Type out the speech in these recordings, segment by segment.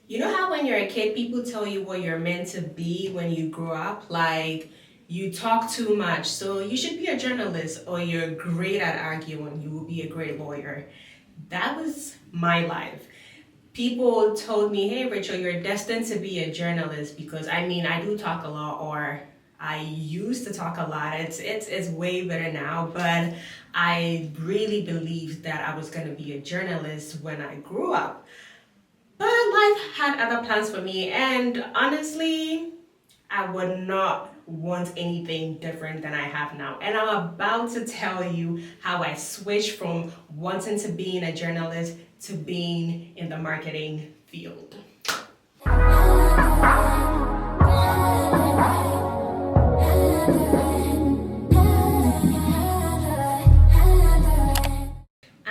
You know how when you're a kid, people tell you what you're meant to be when you grow up? Like, you talk too much, so you should be a journalist, or you're great at arguing, you will be a great lawyer. That was my life. People told me, hey, Rachel, you're destined to be a journalist because I do talk a lot, or I used to talk a lot. It's way better now, but I really believed that I was going to be a journalist when I grew up. But life had other plans for me, and honestly, I would not want anything different than I have now. And I'm about to tell you how I switched from wanting to being a journalist to being in the marketing field.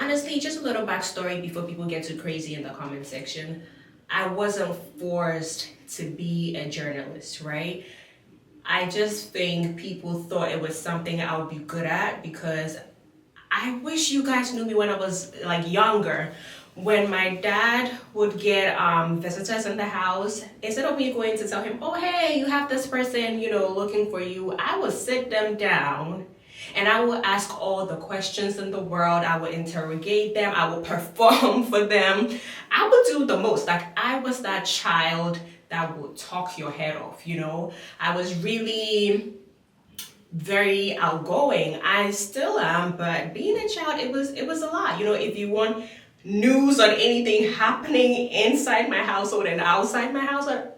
Honestly, just a little backstory before people get too crazy in the comment section. I wasn't forced to be a journalist, right? I just think people thought it was something I would be good at because I wish you guys knew me when I was like younger. When my dad would get visitors in the house, instead of me going to tell him, oh, hey, you have this person, looking for you, I would sit them down and I would ask all the questions in the world. I would interrogate them. I would perform for them. I would do the most. Like, I was that child that would talk your head off. I was really very outgoing. I still am, but being a child, it was a lot. If you want news on anything happening inside my household and outside my household,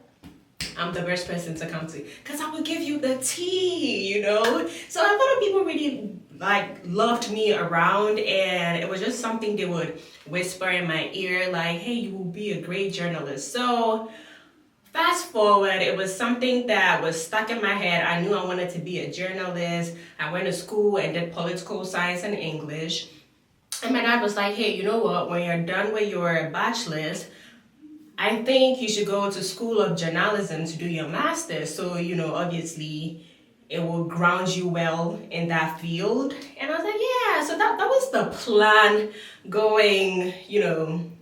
I'm the best person to come to because I will give you the tea. So a lot of people really loved me around, and it was just something they would whisper in my ear, like, hey, you will be a great journalist. So fast forward, it was something that was stuck in my head. I knew I wanted to be a journalist. I went to school and did political science and English. And my dad was like, hey, you know what? When you're done with your bachelor's, I think you should go to School of Journalism to do your master's. So, obviously it will ground you well in that field. And I was like, yeah. So that was the plan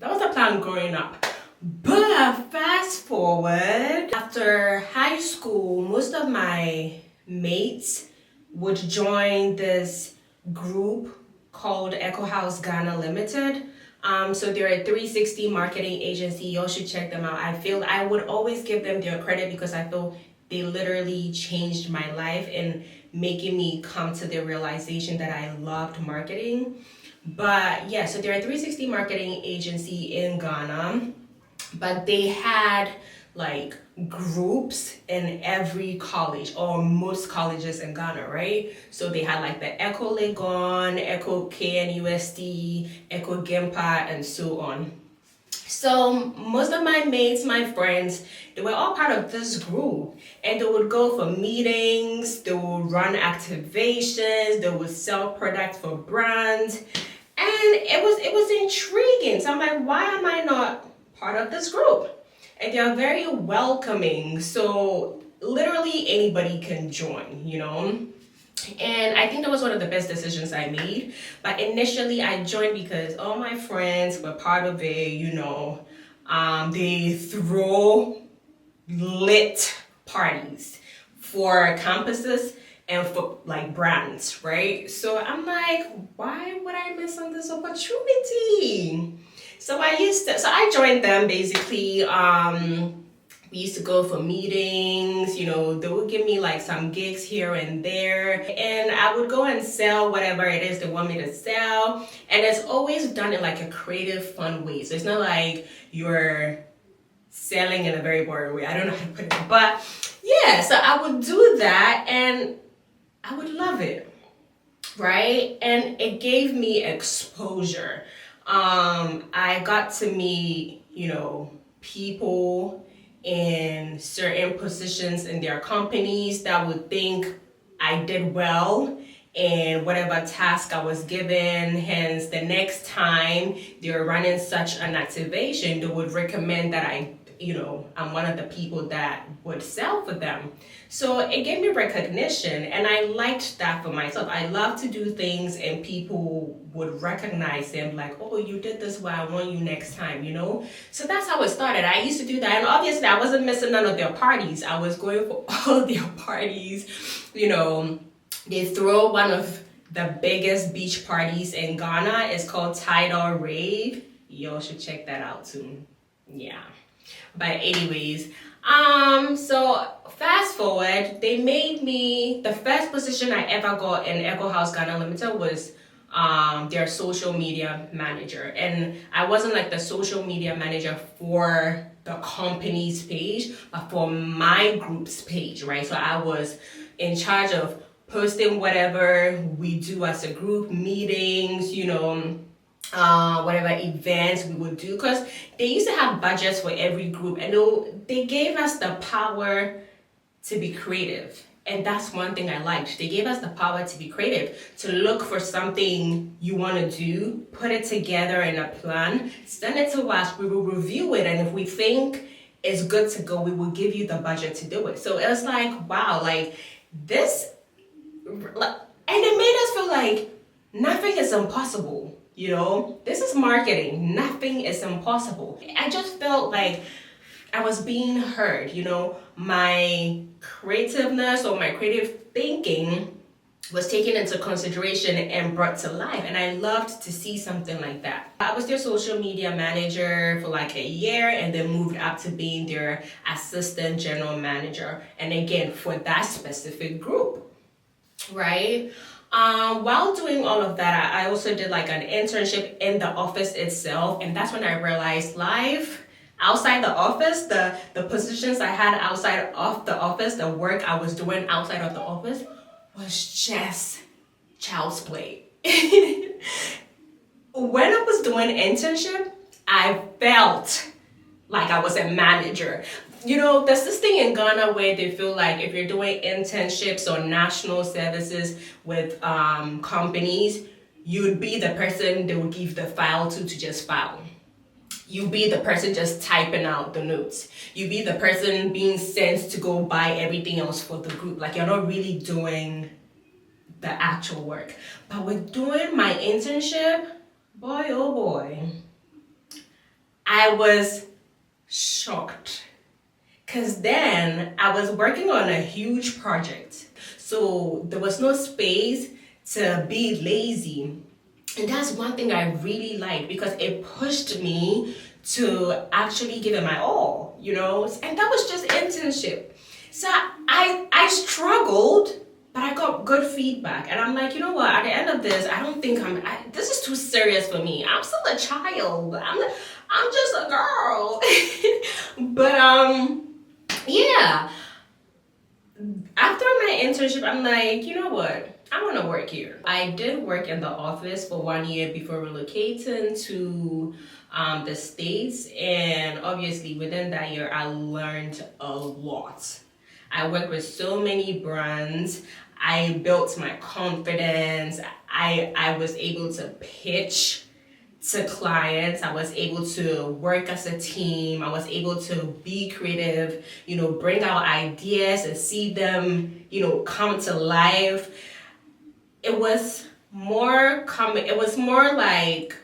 that was the plan growing up. But fast forward, after high school, most of my mates would join this group called Echo House Ghana Limited. So they're a 360 marketing agency. Y'all should check them out. I feel I would always give them their credit because I feel they literally changed my life and making me come to the realization that I loved marketing. But yeah, so they're a 360 marketing agency in Ghana, but they had like groups in every college or most colleges in Ghana, right? So they had like the Echo Legon, Echo KNUST, Echo Gimpa, and so on. So most of my mates, my friends, they were all part of this group, and they would go for meetings, they would run activations, they would sell products for brands, and it was intriguing. So I'm like, why am I not part of this group? And they are very welcoming. So literally anybody can join. And I think that was one of the best decisions I made. But initially I joined because all my friends were part of it. They throw lit parties for campuses and for like brands, right? So I'm like, why would I miss on this opportunity? So I joined them basically. We used to go for meetings, they would give me like some gigs here and there, and I would go and sell whatever it is they want me to sell. And it's always done in like a creative, fun way. So it's not like you're selling in a very boring way. I don't know how to put it, but yeah, so I would do that and I would love it, right? And it gave me exposure. I got to meet, people in certain positions in their companies that would think I did well in whatever task I was given. Hence, the next time they're running such an activation, they would recommend that I I'm one of the people that would sell for them. So it gave me recognition, and I liked that for myself. I love to do things and people would recognize them, like, oh, you did this well, I want you next time, So that's how it started. I used to do that, and obviously I wasn't missing none of their parties. I was going for all their parties. They throw one of the biggest beach parties in Ghana. It's called Tidal Rave. Y'all should check that out too. Yeah. But anyways, so fast forward, they made me, the first position I ever got in Echo House Ghana Limited was their social media manager. And I wasn't like the social media manager for the company's page, but for my group's page, right? So I was in charge of posting whatever we do as a group, meetings, whatever events we would do, because they used to have budgets for every group, and they gave us the power to be creative. And that's one thing I liked. They gave us the power to be creative, to look for something you want to do, put it together in a plan, send it to us, we will review it, and if we think it's good to go, we will give you the budget to do it. So it was like, wow, like this, and it made us feel like nothing is impossible. This is marketing. Nothing is impossible. I just felt like I was being heard. My creativeness or my creative thinking was taken into consideration and brought to life. And I loved to see something like that. I was their social media manager for like a year, and then moved up to being their assistant general manager. And again, for that specific group, right? While doing all of that, I also did like an internship in the office itself. And that's when I realized life outside the office, the positions I had outside of the office, the work I was doing outside of the office was just child's play. When I was doing internship, I felt like I was a manager. There's this thing in Ghana where they feel like if you're doing internships or national services with companies, you'd be the person they would give the file to just file. You'd be the person just typing out the notes. You'd be the person being sent to go buy everything else for the group. Like, you're not really doing the actual work. But with doing my internship, boy, oh boy, I was shocked. Because then I was working on a huge project. So there was no space to be lazy. And that's one thing I really liked, because it pushed me to actually give it my all, And that was just internship. So I struggled, but I got good feedback. And I'm like, you know what? At the end of this, I don't think this is too serious for me. I'm still a child. I'm just a girl. But yeah, after my internship, I'm like, you know what? I want to work here. I did work in the office for 1 year before relocating to the States. And obviously within that year, I learned a lot. I worked with so many brands. I built my confidence. I was able to pitch to clients. I was able to work as a team. I was able to be creative, bring out ideas and see them, come to life. It was more like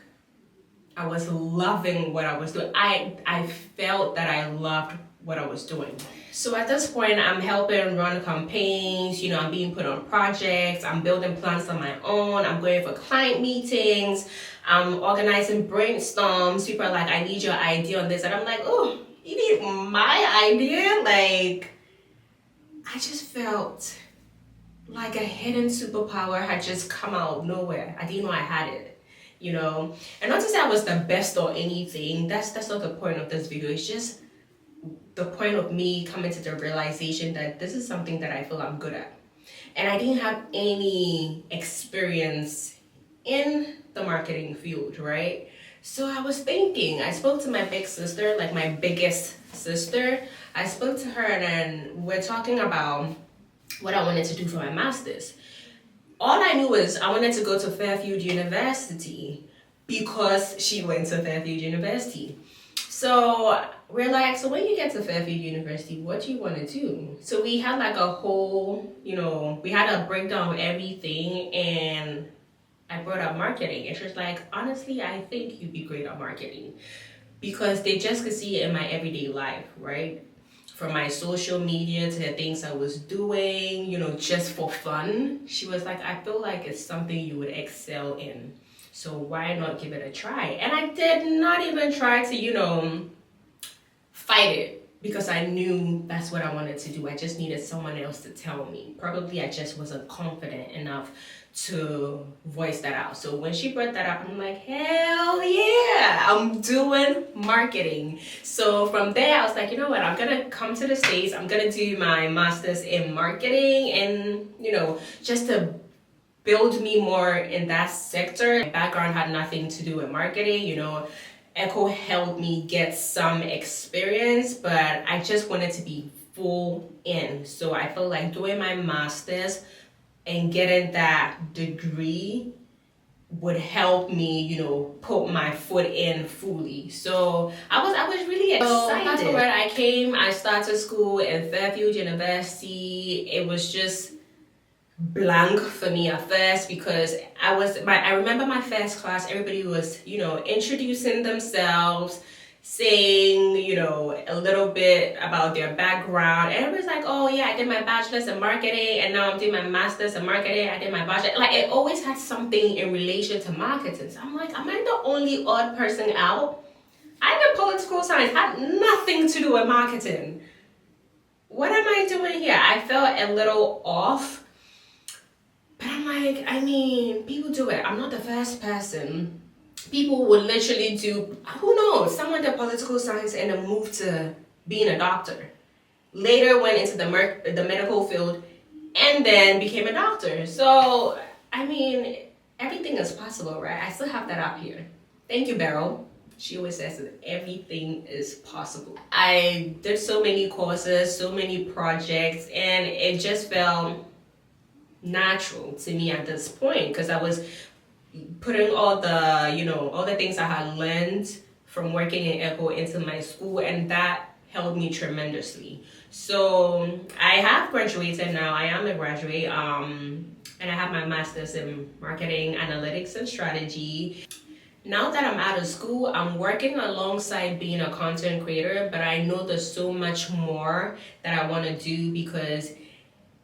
I was loving what I was doing. I felt that I loved what I was doing. So at this point, I'm helping run campaigns, I'm being put on projects, I'm building plans on my own, I'm going for client meetings, I'm organizing brainstorms. People are like, I need your idea on this. And I'm like, oh, you need my idea? Like, I just felt like a hidden superpower had just come out of nowhere. I didn't know I had it. And not to say I was the best or anything. That's not the point of this video. It's just the point of me coming to the realization that this is something that I feel I'm good at. And I didn't have any experience in the marketing field, right? So I was thinking, I spoke to my big sister, like my biggest sister. I spoke to her and we're talking about what I wanted to do for my master's. All I knew was I wanted to go to Fairfield University because she went to Fairfield University. So we're like, so when you get to Fairfield University, what do you want to do? So we had like a whole, we had a breakdown of everything, and I brought up marketing. And she was like, honestly, I think you'd be great at marketing, because they just could see it in my everyday life, right? From my social media to the things I was doing, just for fun. She was like, I feel like it's something you would excel in. So why not give it a try? And I did not even try to, fight it, because I knew that's what I wanted to do. I just needed someone else to tell me. Probably I just wasn't confident enough to voice that out. So when she brought that up, I'm like, hell yeah, I'm doing marketing. So from there, I was like, you know what, I'm gonna come to the States. I'm gonna do my master's in marketing, and just to build me more in that sector. My background had nothing to do with marketing, Echo helped me get some experience, but I just wanted to be full in. So I felt like doing my master's and getting that degree would help me, put my foot in fully. So I was really excited. So that's where I came. I started school in Fairfield University. It was just blank for me at first, because I remember my first class, everybody was introducing themselves, saying a little bit about their background, and everybody's like, oh yeah, I did my bachelor's in marketing, and now I'm doing my master's in marketing. I did my bachelor, like it always had something in relation to marketing. So I'm like, am I the only odd person out? I did political science, had nothing to do with marketing. What am I doing here? I felt a little off. But I'm like, people do it. I'm not the first person. People would literally do, who knows, someone did political science and then moved to being a doctor. Later went into the medical field and then became a doctor. So, everything is possible, right? I still have that up here. Thank you, Beryl. She always says that everything is possible. I did so many courses, so many projects, and it just felt natural to me at this point, because I was putting all the things I had learned from working in Echo into my school, and that helped me tremendously. So I have graduated now. I am a graduate, and I have my master's in marketing, analytics, and strategy. Now that I'm out of school, I'm working alongside being a content creator, but I know there's so much more that I want to do, because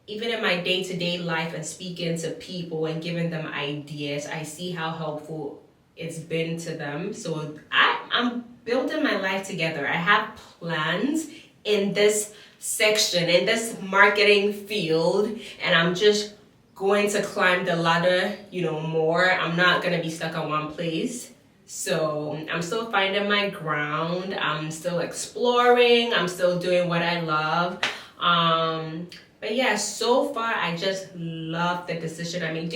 even in my day-to-day life and speaking to people and giving them ideas, I see how helpful it's been to them. So I'm building my life together. I have plans in this section, in this marketing field, and I'm just going to climb the ladder, more. I'm not going to be stuck in one place. So I'm still finding my ground. I'm still exploring. I'm still doing what I love. But yeah, so far I just love the decision I made.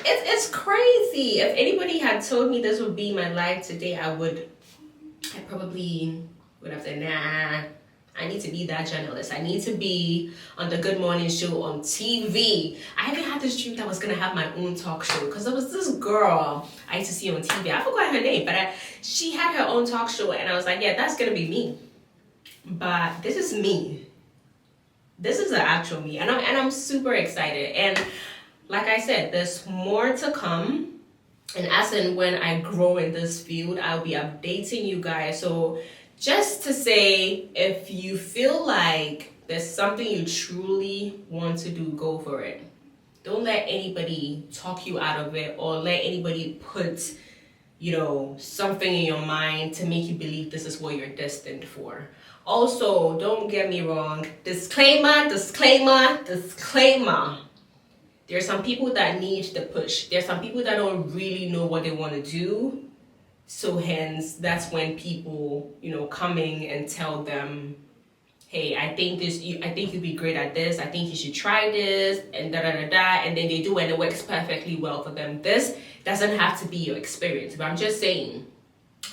It's crazy. If anybody had told me this would be my life today, I probably would have said, nah, I need to be that journalist. I need to be on the Good Morning Show on TV. I even had this dream that I was gonna have my own talk show, because there was this girl I used to see on TV. I forgot her name, but she had her own talk show, and I was like, yeah, that's gonna be me. But this is me. This is the actual me, and I'm super excited. And like I said, there's more to come. And as in when I grow in this field, I'll be updating you guys. So just to say, if you feel like there's something you truly want to do, go for it. Don't let anybody talk you out of it, or let anybody put, something in your mind to make you believe this is what you're destined for. Also, don't get me wrong, disclaimer. There's some people that need the push. There's some people that don't really know what they want to do. So hence, that's when people, coming and tell them, hey, I think you'd be great at this. I think you should try this, and and then they do, and it works perfectly well for them. This doesn't have to be your experience, but I'm just saying,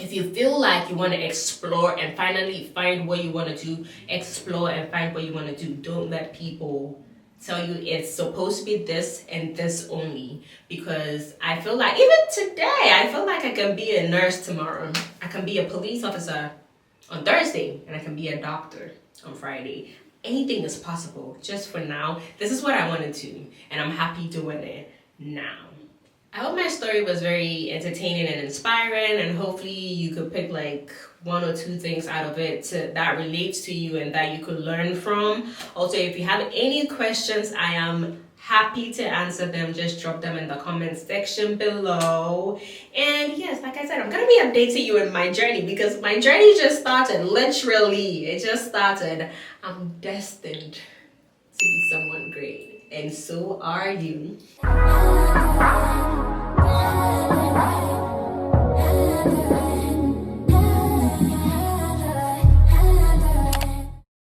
if you feel like you want to explore and finally find what you want to do, explore and find what you want to do. Don't let people tell you it's supposed to be this and this only. Because I feel like, even today, I feel like I can be a nurse tomorrow. I can be a police officer. on Thursday, and I can be a doctor on Friday. Anything is possible. Just for now, this is what I want to do, and I'm happy doing it now. I hope my story was very entertaining and inspiring, and hopefully you could pick like one or two things out of it that relates to you and that you could learn from. Also, if you have any questions, I am happy to answer them. Just drop them in the comment section below. And yes, like I said, I'm gonna be updating you in my journey, because my journey just started. Literally, it just started. I'm destined to be someone great, and so are you.